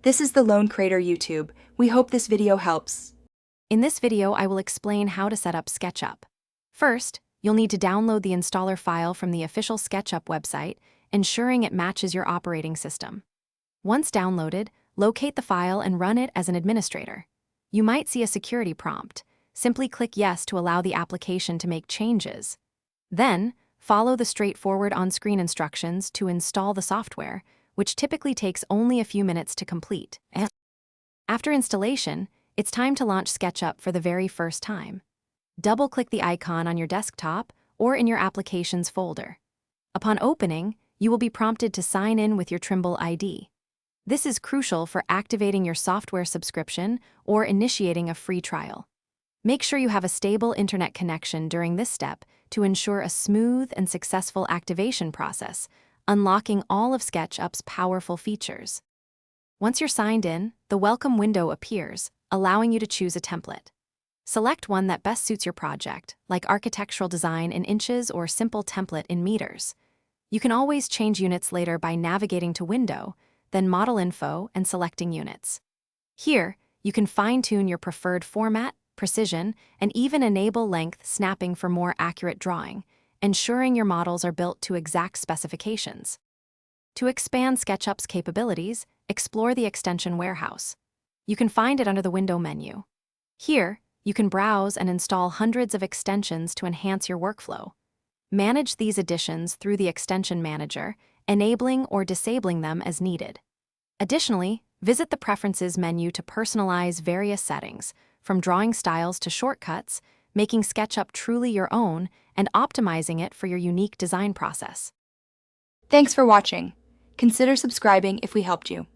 This is the Lone Crater YouTube. We hope this video helps. In this video, I will explain how to set up SketchUp. First, you'll need to download the installer file from the official SketchUp website, ensuring it matches your operating system. Once downloaded, locate the file and run it as an administrator. You might see a security prompt. Simply click Yes to allow the application to make changes. Then, follow the straightforward on-screen instructions to install the software, which typically takes only a few minutes to complete. After installation, it's time to launch SketchUp for the very first time. Double-click the icon on your desktop or in your Applications folder. Upon opening, you will be prompted to sign in with your Trimble ID. This is crucial for activating your software subscription or initiating a free trial. Make sure you have a stable internet connection during this step to ensure a smooth and successful activation process, unlocking all of SketchUp's powerful features. Once you're signed in, the welcome window appears, allowing you to choose a template. Select one that best suits your project, like architectural design in inches or simple template in meters. You can always change units later by navigating to Window, then Model Info and selecting Units. Here, you can fine-tune your preferred format, precision, and even enable length snapping for more accurate drawing, ensuring your models are built to exact specifications. To expand SketchUp's capabilities, explore the extension warehouse. You can find it under the Window menu. Here, you can browse and install hundreds of extensions to enhance your workflow. Manage these additions through the Extension Manager, enabling or disabling them as needed. Additionally, visit the Preferences menu to personalize various settings, from drawing styles to shortcuts, making SketchUp truly your own and optimizing it for your unique design process. Thanks for watching. Consider subscribing if we helped you.